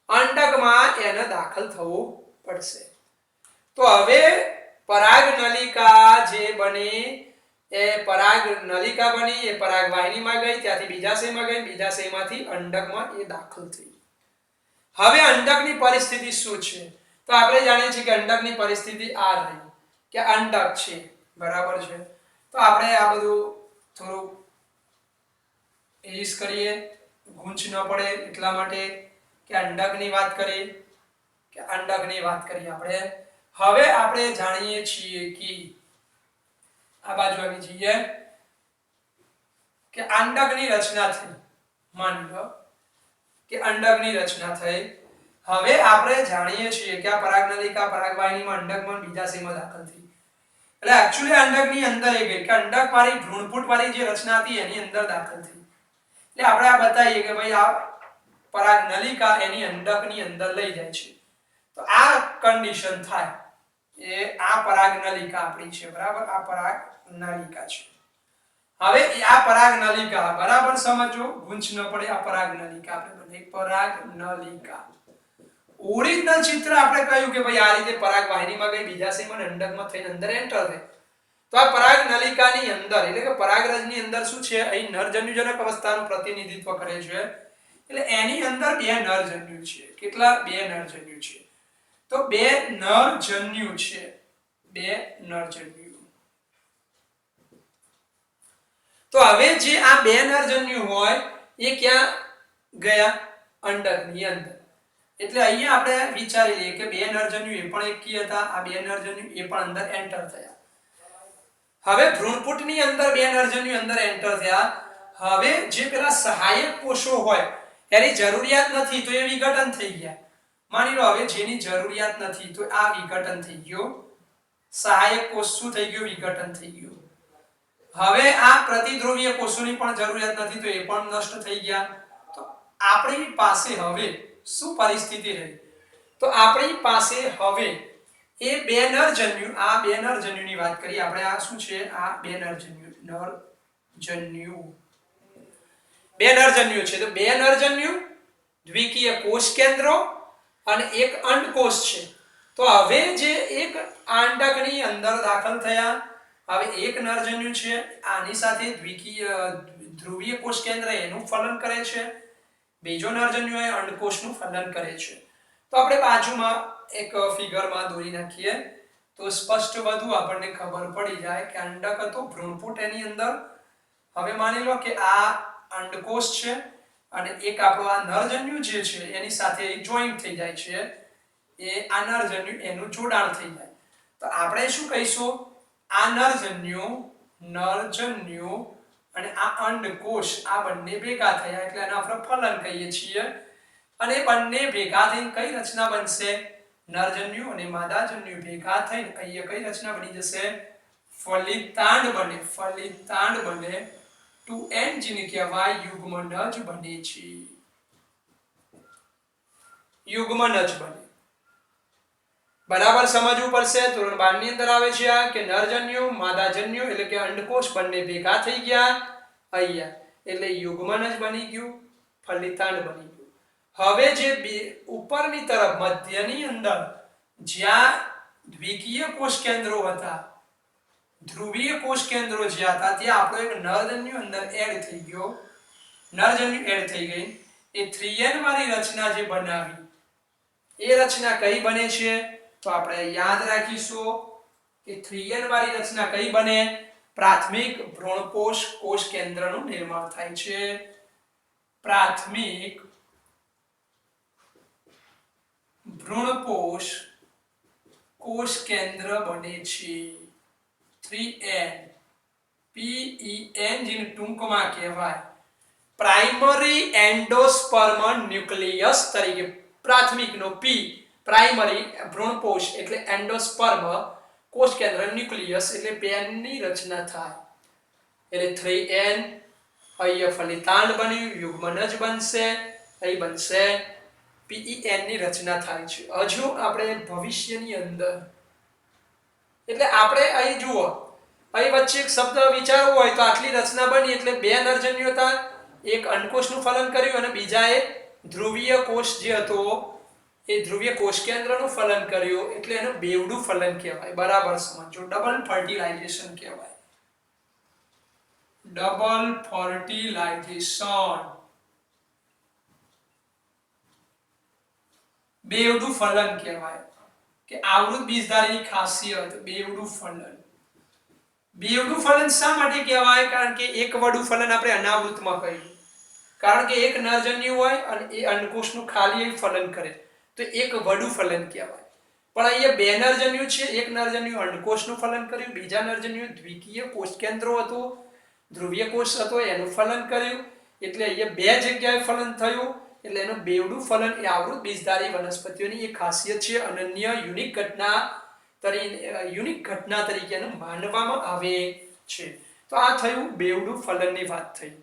અંડકમાં એને દાખલ થવું પડશે. તો હવે પરાગનલિકા જે બની એ પરાગનલિકા બની, એ પરાગવાહિનીમાં ગઈ, ત્યાંથી બીજાશયમાં ગઈ, બીજાશયમાંથી અંડકમાં એ દાખલ થઈ. હવે અંડકની પરિસ્થિતિ શું છે? તો આપણે જાણીએ છીએ કે અંડકની પરિસ્થિતિ આ રહી કે અંડક છે, બરાબર છે. તો આપણે આ બધું થોડું એજ કરીએ, ગૂંચ ન પડે એટલા માટે કે અંડકની વાત કરીએ આપણે. હવે આપણે જાણીએ છીએ કે આ બાજુ આવી જઈએ કે અંડકની રચના થઈ. માની લો કે અંડકની રચના થઈ. હવે આપણે જાણીએ છીએ કે આ પરાગનલિકા પરાગવાહિનીમાં અંડકમાં બીજાશયમાં દાખલ થઈ. એટલે એક્ચ્યુઅલી અંડકની અંદર એ ગઈ કે અંડક વાળી ભ્રૂણપુટ વાળી જે રચના હતી એની અંદર દાખલ થઈ. એટલે આપણે આ બતાવીએ કે ભાઈ આ પરાગનલિકા એની અંડકની અંદર લઈ જાય છે. તો આ કન્ડિશન થાય એ આ પરાગનલિકા આપણી છે, બરાબર. આ પરાગનલિકા છે. હવે આ પરાગનલિકા બરાબર સમજો, ગૂંચ ન પડે. આ પરાગનલિકા આપણે બનાવી પરાગનલિકા. ઓરિજિનલ ચિત્ર આપણે કહ્યું કે ભાઈ આ રીતે પરાગવાહિનીમાં ગઈ, બીજાશયમાં અંડકમાં થઈને અંદર એન્ટર થઈ. તો આ પરાગનલિકાની અંદર એટલે કે પરાગરજની અંદર શું છે? અહીં નરજન્યુજનક અવસ્થાનું પ્રતિનિધિત્વ કરે છે. એટલે એની અંદર બે નરજન્યુ છે. કેટલા? બે નરજન્યુ છે. તો બે નરજન્યુ છે. બે નરજન્યુ. તો હવે જે આ બે નરજન્યુ હોય એ ક્યાં ગયા? અંડકની અંદર. એટલે અહીંયા આપણે વિચારી લઈએ કે બે નરજન્યુ એ પણ એકી હતા, આ બે નરજન્યુ એ પણ અંદર એન્ટર થયા. હવે ભ્રૂણપુટની અંદર બે નરજન્યુ અંદર એન્ટર થયા. હવે જે પેલા સહાયક કોષો હોય એની જરૂરિયાત નથી તો એ વિઘટન થઈ ગયા. માની લો હવે જેની જરૂરિયાત નથી તો આ વિઘટન થઈ ગયો સહાયક કોષ શું થઈ ગયું? વિઘટન થઈ ગયું. હવે આ પ્રતિધ્રુવીય કોષોની પણ જરૂરિયાત નથી તો એ પણ નષ્ટ થઈ ગયા. તો આપણી પાસે હવે શું પરિસ્થિતિ રહી? તો આપણી પાસે હવે એ બે નરજન્યુ, આ બે નરજન્યુની વાત કરીએ આપણે. આ શું છે? આ બે નરજન્યુ, બે નરજન્યુ છે. તો બે નરજન્યુ, દ્વિકીય કોષ કેન્દ્રો અને એક અંડકોષ છે. તો હવે જે એક આંડકની અંદર દાખલ થયા, હવે એક નરજન્યુ છે, આની સાથે ધ્રુવીય કોષ કેન્દ્ર એનું ફલન કરે છે, બીજો નરજન્યુ એ અંડકોષનું ફલન કરે છે. તો આપણે બાજુમાં એક ફિગરમાં દોરી નાખીએ તો સ્પષ્ટ વધુ આપણને ખબર પડી જાય કે અંડક હતો, ભ્રૂણપુટ એની અંદર. હવે માની લો કે આ અંડકોષ છે અને એક આપણો આ નરજન્યુ જે છે એની સાથે જોઈન્ટ થઈ જાય છે, એ આ નરજન્યુ એનું જોડાણ થઈ જાય. તો આપણે શું કહીશું? આ નરજન્યુ અને આ અંડકોષ આ બંને ભેગા થયા એટલે આને આપણે ફલન કહીએ છીએ. અને બંને ભેગા થઈને કઈ રચના બનશે? નરજન્યુ અને માદાજન્યુ ભેગા થઈને અહીંયા કઈ રચના બની જશે? ફલિતાંડ બને. ફલિતાંડ બને. 2n જેને કહેવાય યુગ્મનજ બને છે. યુગ્મનજ બને. બરાબર સમજવું પડશે. ધોરણ 12 ની અંદર આવે છે આ કે નરજન્યુ માદાજન્યુ એટલે કે અંડકોષ બંને ભેગા થઈ ગયા અહીંયા એટલે યુગ્મનજ બની ગયું, ફલિતાંડ બની ગયું. હવે જે ઉપરની તરફ મધ્યની અંદર જ્યાં દ્વિકીય કોષ કેન્દ્રો હતા, ધ્રુવીય કોષ કેન્દ્રો જ્યાં હતા, ત્યાં આપણો એક નરજન્યુ અંદર એડ થઈ ગયો. નરજન્યુ એડ થઈ ગઈ. એ 3n વાળી રચના જે બનાવી એ રચના કઈ બને છે? તો આપણે યાદ રાખીશું કે 3n વાળી રચના કઈ બને? પ્રાથમિક ભ્રૂણપોષ કોષ કેન્દ્રનું નિર્માણ થાય છે. પ્રાથમિક ભ્રૂણપોષ કોષ કેન્દ્ર બને છે. 3n PEN જેને ટૂંકમાં કહેવાય પ્રાઇમરી એન્ડોસ્પર્મ ન્યુક્લિયસ તરીકે. પ્રાથમિકનો P પ્રાઇમરી ભ્રૂણપોષ એટલે એન્ડોસ્પર્મ કોષ કેન્દ્ર, ન્યુક્લિયસ એટલે પેનની રચના થાય. એટલે 3n અહીંયા ફલિતાંડ બન્યું, યુગ્મનજ બનશે, અહીં બનશે PEN ની રચના થાય છે. હજુ આપણે ભવિષ્યની અંદર એટલે આપણે અહીં જુઓ, અહીં વચ્ચે એક શબ્દ વિચારવો હોય તો આટલી રચના બની એટલે બે નરજન્યુ હતા, એક અંડકોષનું ફલન કર્યું અને બીજાએ ધ્રુવીય કોષ જે હતો એ ધ્રુવીય કોષ કેન્દ્રનું ફલન કર્યું એટલે એનું બેવડું ફલન કહેવાય. બરાબર સમજો. ડબલ ફર્ટિલાઇઝેશન કહેવાય. ડબલ ફર્ટિલાઇઝેશન, બેવડું ફલન કહેવાય કે આવૃત બીજધારીની ખાસિયત બેવડું ફલન. બેવડું ફલન શા માટે કહેવાય? કારણ કે એક વડું ફલન આપણે અનાવૃતમાં કહીએ, કારણ કે એક નરજન્યુ હોય અને એ અંડકોષનું ખાલી ફલન કરે તો એક વડું ફલન કહેવાય. પણ અહીંયા બે નરજન્યુ છે, એક નરજન્યુ અંડકોષનું ફલન કર્યું, બીજા નરજન્યુ દ્વિકીય કોષ કેન્દ્રો હતું, ધ્રુવીય કોષ હતો એનું ફલન કર્યું એટલે અહીંયા બે જગ્યાએ ફલન થયું એટલે એનું બેવડું ફલન એ આવૃત બીજધારી વનસ્પતિઓની એક ખાસિયત છે, અનન્ય યુનિક ઘટના તરીકે માનવામાં આવે છે. તો આ થયું બેવડું ફલનની વાત થઈ.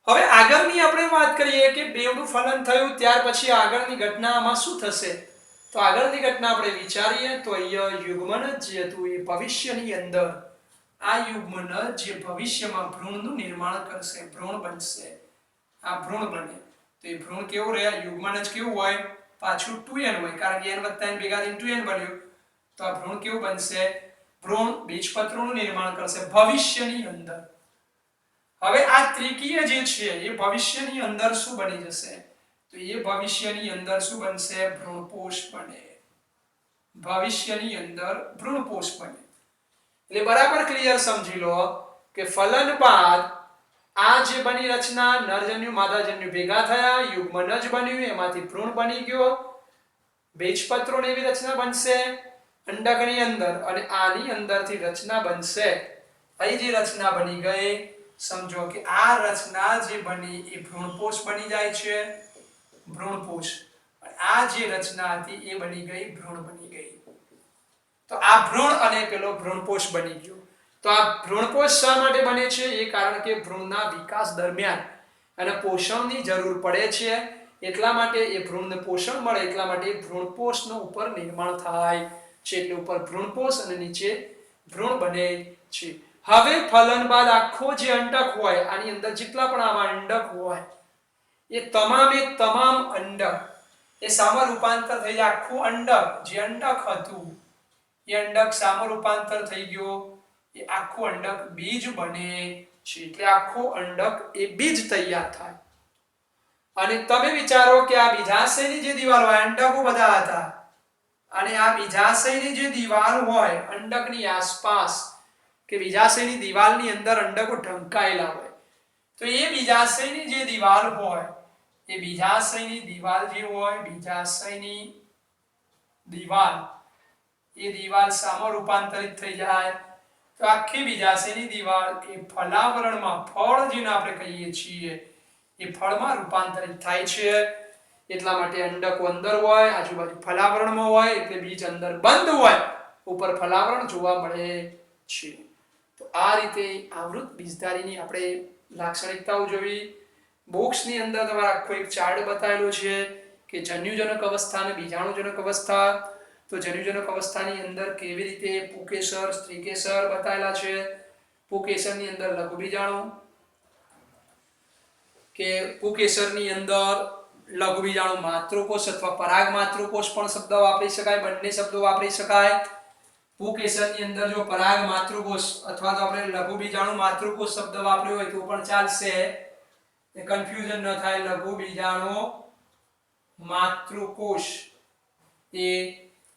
હવે આગળની આપણે વાત કરીએ કે બેવડું ફલન થયું ત્યાર પછી આગળની ઘટનામાં શું થશે? તો આગળની ઘટના આપણે વિચારીએ તો અહીંયા યુગ્મનજ જે હતું એ ભવિષ્યની અંદર આ યુગ્મનજ જે ભવિષ્યમાં ભ્રૂણનું નિર્માણ કરશે, ભ્રૂણ બનશે. આ ભ્રૂણ બને તો એ ભ્રૂણ કેવું રહે? યુગ્મનજ કેવું હોય? પાછું 2n હોય, કારણ કે n + n ભેગા થઈને 2n બન્યું. તો આ ભ્રૂણ કેવું બનશે? ભ્રૂણ બીજપત્રોનું નિર્માણ કરશે ભવિષ્યની અંદર. હવે આ ત્રિકીય જે છે એ ભવિષ્યની અંદર શું બની જશે? તો એ ભવિષ્યની અંદર શું બનશે? ભ્રૂણપોષ બને. ભવિષ્યની અંદર ભ્રૂણપોષ બને. એટલે બરાબર ક્લિયર સમજી લો કે ફલન બાદ આ જે બની રચના નરજન્યુ માદાજન્યુ ભેગા થયા, યુગ્મનજ બન્યું, એમાંથી ભ્રૂણ બની ગયો, બીજપત્રોની એવી રચના બનશે અંડકની અંદર અને આની અંદરથી રચના બનશે. અહીં જે રચના બની ગઈ સમજો કે આ રચના જે બની એ ભ્રૂણપોષ બની જાય છે. ભ્રૂણપોષ. આ જે રચના હતી એ બની ગઈ ભ્રૂણ બની ગઈ. તો તો આ ભ્રૂણ અને પેલો ભ્રૂણપોષ બની ગયો. તો આ ભ્રૂણપોષ શા માટે બને છે? એ કારણ કે ભ્રૂણના વિકાસ દરમિયાન અને પોષણની જરૂર પડે છે, એટલા માટે એ ભ્રૂણને પોષણ મળે એટલા માટે ભ્રૂણપોષનો ઉપર નિર્માણ થાય છે. એટલે ઉપર ભ્રૂણપોષ અને નીચે ભ્રૂણ બને છે. હવે ફલન બાદ આખો જે અંડક હોય, આની અંદર જેટલા પણ આવા અંડક હોય એ તમામ અંડક એ સામા રૂપાંતર થઈ જાય. આખું અંડક જે અંડક હતું એ અંડક સામા રૂપાંતર થઈ ગયો, એ આખું અંડક બીજ બને છે. એટલે આખું અંડક એ બીજ તૈયાર થાય. અને તમે વિચારો કે આ બીજાશયની જે દિવાલ હોય, અંડકો બધા હતા, અને આ બીજાશયની જે દિવાલ હોય અંડકની આસપાસ કે બીજાશયની દિવાલની અંદર અંડકો ઢંકાયેલા હોય, તો એ બીજાશયની જે દિવાલ હોય એ બીજાશયની દિવાલ જે હોય, બીજાશયની દિવાલ એ દિવાલ સામો રૂપાંતરિત થઈ જાય. તો આખી બીજાશયની દિવાલ એ ફલાવરણમાં, ફળ જેને આપણે કહીએ છીએ એ ફળમાં રૂપાંતરિત થાય છે. એટલા માટે અંડકો અંદર હોય, આજુબાજુ ફલાવરણમાં હોય, એટલે બીજ અંદર બંધ હોય, ઉપર ફલાવરણ જોવા મળે છે. તો આ રીતે આવૃત બીજધારીની આપણે લાક્ષણિકતાઓ જોઈ. બોક્સની અંદર તમારે આખો એક ચાર્ટ બતાવેલો છે કે જન્યુજનક અવસ્થા અને બીજાણુજનક અવસ્થા. તો જન્યુજનક અવસ્થાની અંદર કેવી રીતે પુકેસર, સ્ત્રીકેસર બતાવેલા છે. પુકેસરની અંદર લઘુ બીજાણુ, કે પુકેસરની અંદર લઘુ બીજાણુ માતૃકોષ અથવા પરાગ માતૃકોષ પણ શબ્દ વાપરી શકાય, બંને શબ્દો વાપરી શકાય. પુકેસરની અંદર જો પરાગ માતૃકોષ અથવા તો આપણે લઘુ બીજાણુ માતૃકોષ શબ્દ વાપર્યો હોય તો પણ ચાલશે, એ કન્ફ્યુઝન ન થાય. લઘુ બીજાણુ માતૃકોષ એ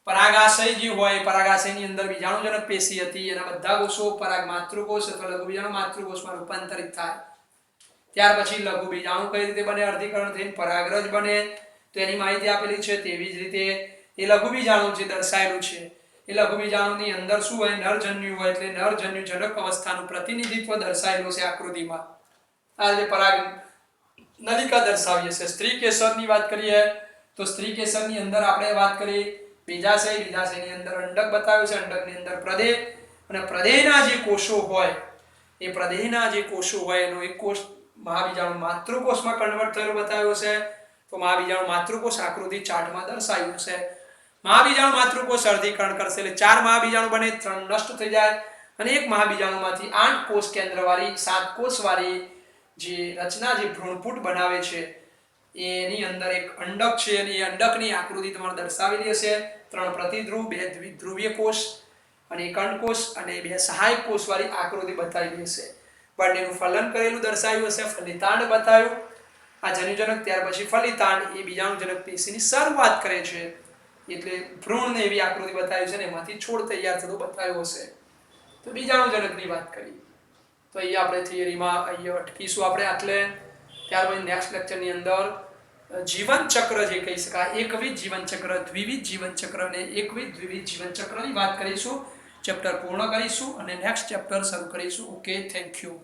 પરાગાશય જે હોય, પરાગાશયની અંદર બીજાણુજનક પેશી હતી, એના બધા કોષો પરાગ માતૃકોષ અથવા લઘુ બીજાણુ માતૃકોષમાં રૂપાંતરિત થાય. ત્યાર પછી લઘુ બીજાણુ કઈ રીતે બને, અર્ધીકરણ થઈને પરાગરજ બને, તો એની માહિતી આપેલી છે. તેવી જ રીતે એ લઘુ બીજાણુ જે દર્શાયેલું છે એ લઘુ બીજાણુની અંદર શું હોય, નરજન્યુ હોય, એટલે નરજન્યુજનક અવસ્થાનું પ્રતિનિધિત્વ દર્શાયેલું છે આકૃતિમાં. આ જે પરાગ નલિકા દર્શાવીએ છે. સ્ત્રી કેસરની વાત કરીએ તો સ્ત્રી કેસરની અંદર આપણે વાત કરી બીજાશય, બીજાશયની અંદર અંડક બતાવ્યું છે, અંડકની અંદર પ્રદેહ, અને પ્રદેહના જે કોષો હોય એ પ્રદેહના જે કોષો હોય એનો એક કોષ મહાબીજાણુ માતૃકોષમાં કન્વર્ટ થયેલો બતાવ્યો છે. તો મહાબીજાણુ માતૃકોષ આકૃતિ ચાર્ટમાં દર્શાવ્યું છે. મહાબીજાણુ માતૃકોષ અર્ધીકરણ કરશે એટલે 4 મહાબીજાણુ બને, 3 નષ્ટ થઈ જાય, અને એક મહાબીજાણુમાંથી 8 કોષ કેન્દ્રવાળી 7 કોષવાળી જે રચના, જે ભ્રૂણપુટ બનાવે છે, એની અંદર એક અંડક છે, અને એ અંડકની આકૃતિ તમારે દર્શાવેલી હશે. 3 પ્રતિધ્રુવ, 2 દ્વિધ્રુવીય કોષ અને એક અંડકોષ અને 2 સહાયક કોષવાળી આકૃતિ બતાવેલી હશે. બંનેનું ફલન કરેલું દર્શાવ્યું હશે, ફલિતાંડ બતાવ્યું. આ જન્યુજનક, ત્યાર પછી ફલિતાંડ એ બીજાણુજનક પેશીની શરૂઆત કરે છે, એટલે ભ્રૂણને એવી આકૃતિ બતાવી છે, ને એમાંથી છોડ તૈયાર થતો બતાવ્યો હશે. તો બીજાણુજનકની વાત કરી. તો અહીંયા આપણે થિયરીમાં અહીંયા અટકીશું આપણે આટલે. ત્યાર પછી નેક્સ્ટ લેક્ચરની અંદર જીવન ચક્ર જે કહી શકાય, એકવિધ જીવન ચક્ર, દ્વિવિધ જીવન ચક્ર અને એકવિધ દ્વિવિધ જીવન ચક્રની વાત કરીશું. ચેપ્ટર પૂર્ણ કરીશું અને નેક્સ્ટ ચેપ્ટર શરૂ કરીશું. Okay, thank you.